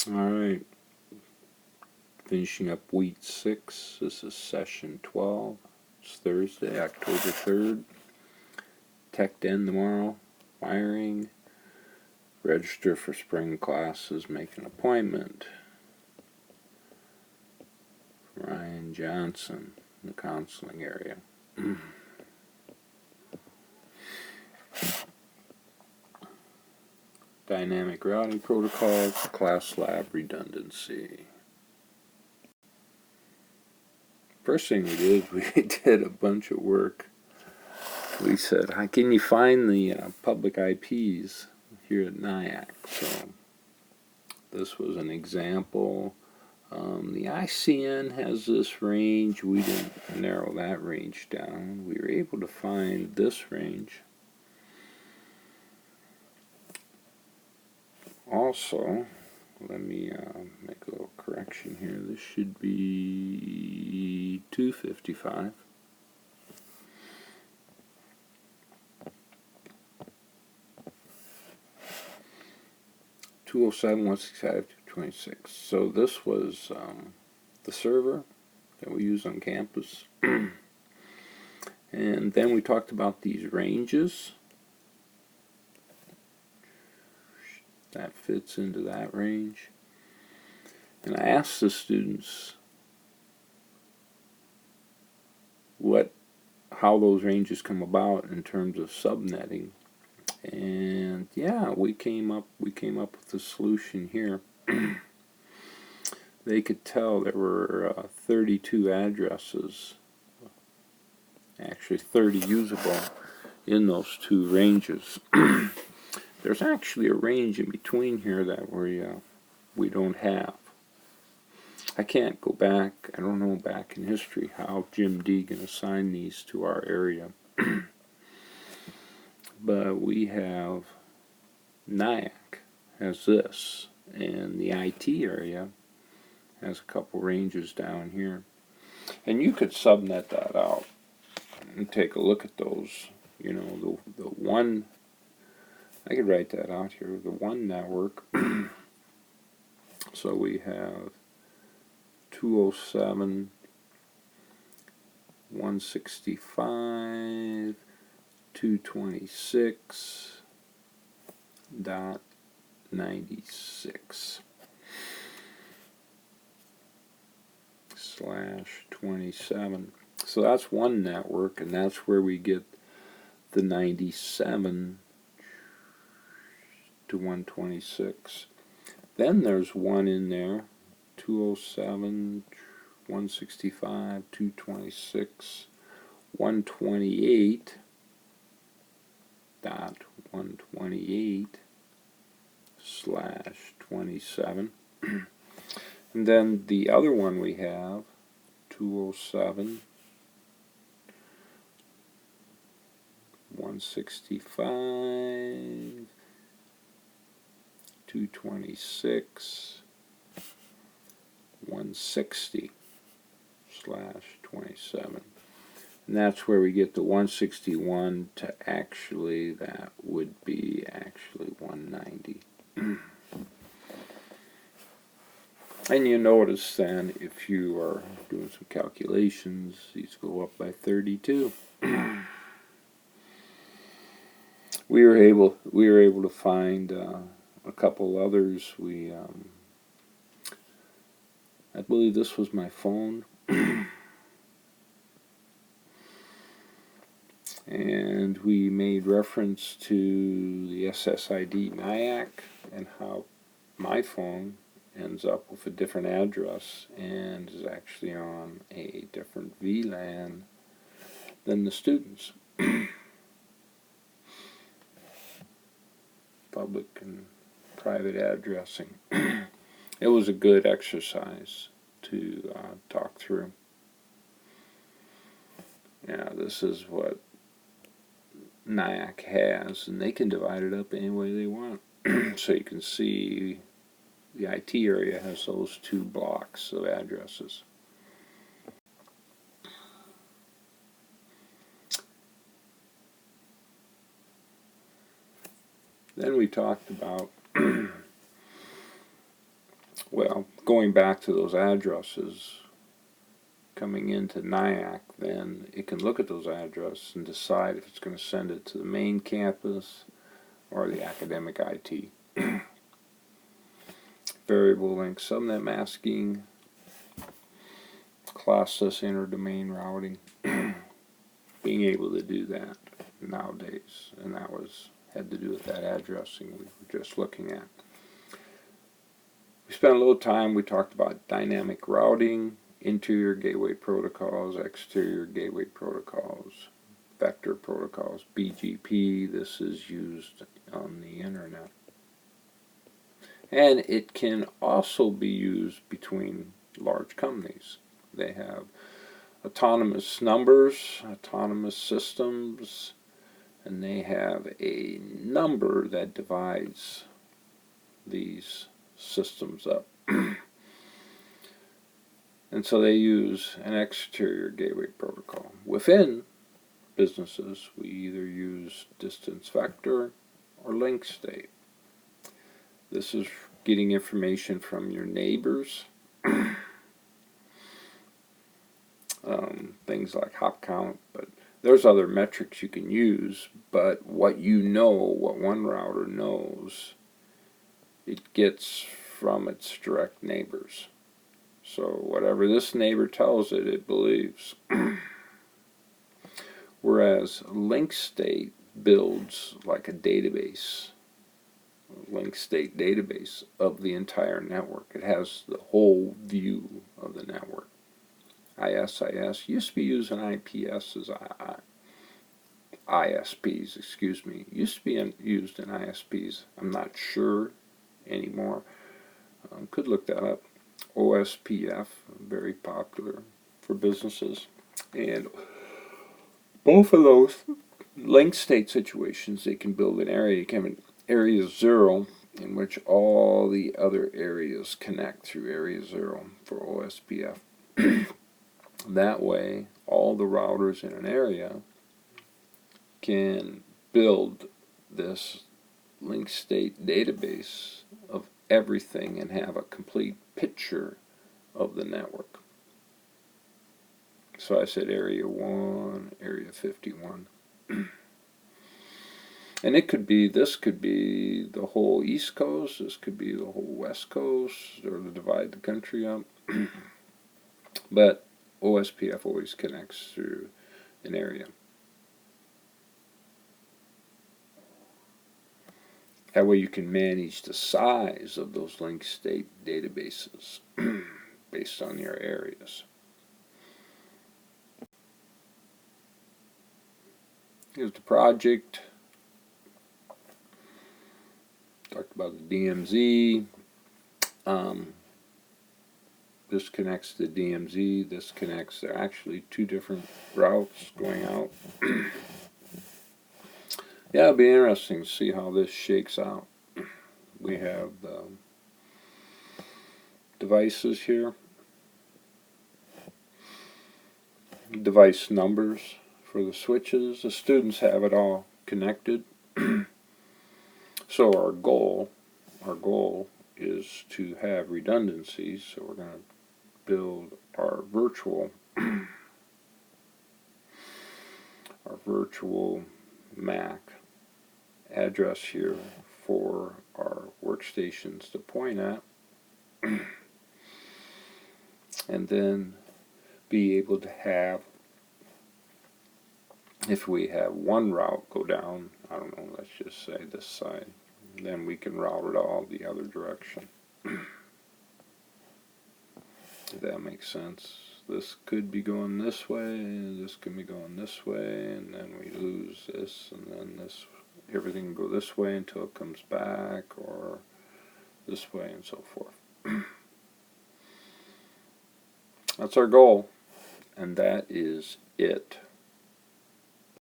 Alright, finishing up week 6. This is session 12. It's Thursday, October 3rd. Tech Den tomorrow. Wiring. Register for spring classes. Make an appointment. Ryan Johnson in the counseling area. Dynamic routing protocols, class lab redundancy. First thing we did, we did a bunch of work. We said, how can you find the public IPs here at NIAC? So this was an example. The ICN has this range. We didn't narrow that range down. We were able to find this range. Also, let me make a little correction here. This should be 255. (207, 165, 226). So this was the server that we use on campus. And then we talked about these ranges. That fits into that range. And I asked the students how those ranges come about in terms of subnetting. And yeah, we came up with a solution here. They could tell there were 32 addresses, actually 30 usable, in those two ranges. There's actually a range in between here that we don't have. I can't go back, I don't know back in history how Jim Deegan assigned these to our area. But we have NIAC has this, and the IT area has a couple ranges down here. And you could subnet that out and take a look at those. You know, the one, I could write that out here, the one network. So we have 207, 165, 226.96 /27. So that's one network, and that's where we get the 97 to 126. Then there's one in there, 207, 165, 226, 128.128/27. And then the other one we have, 207, 165, 226, 160/27. And that's where we get the 161 to actually, that would be actually 190. And you notice then, if you are doing some calculations, these go up by 32. We were able to find a couple others. I believe this was my phone. And we made reference to the SSID NIAC and how my phone ends up with a different address and is actually on a different VLAN than the students. Public and private addressing. It was a good exercise to talk through. Yeah, this is what NIAC has, and they can divide it up any way they want. So you can see the IT area has those two blocks of addresses. Then we talked about well, going back to those addresses, coming into NIAC, then it can look at those addresses and decide if it's going to send it to the main campus or the academic IT. Variable length subnet masking, classless interdomain routing, being able to do that nowadays, and that had to do with that addressing we were just looking at. We spent a little time, we talked about dynamic routing, interior gateway protocols, exterior gateway protocols, vector protocols, BGP. This is used on the internet. And it can also be used between large companies. They have autonomous numbers, autonomous systems, and they have a number that divides these systems up. And so they use an exterior gateway protocol. Within businesses, we either use distance vector or link state. This is getting information from your neighbors. Things like hop count, but there's other metrics you can use, but what you know, what one router knows, it gets from its direct neighbors. So whatever this neighbor tells it, it believes. Whereas link state builds like a database, a link state database of the entire network. It has the whole view of the network. ISIS used to be used in IPS as ISPs, excuse me. Used to be used in ISPs. I'm not sure anymore. Could look that up. OSPF, very popular for businesses. And both of those link state situations, they can build an area. Area 0, in which all the other areas connect through area 0 for OSPF. That way, all the routers in an area can build this link state database of everything and have a complete picture of the network. So I said area 1, area 51. And it could be, this could be the whole East Coast, this could be the whole West Coast, or to divide the country up. But OSPF always connects through an area. That way you can manage the size of those link state databases based on your areas. Here's the project. Talked about the DMZ. This connects to DMZ. This connects. There are actually two different routes going out. Yeah, it'll be interesting to see how this shakes out. We have the devices here. Device numbers for the switches. The students have it all connected. So our goal is to have redundancies. So we're going to build our virtual MAC address here for our workstations to point at, and then be able to have, if we have one route go down, I don't know, let's just say this side, then we can route it all the other direction. If that makes sense. This could be going this way, this could be going this way, and then we lose this, and then this, everything can go this way until it comes back, or this way, and so forth. That's our goal, and that is it.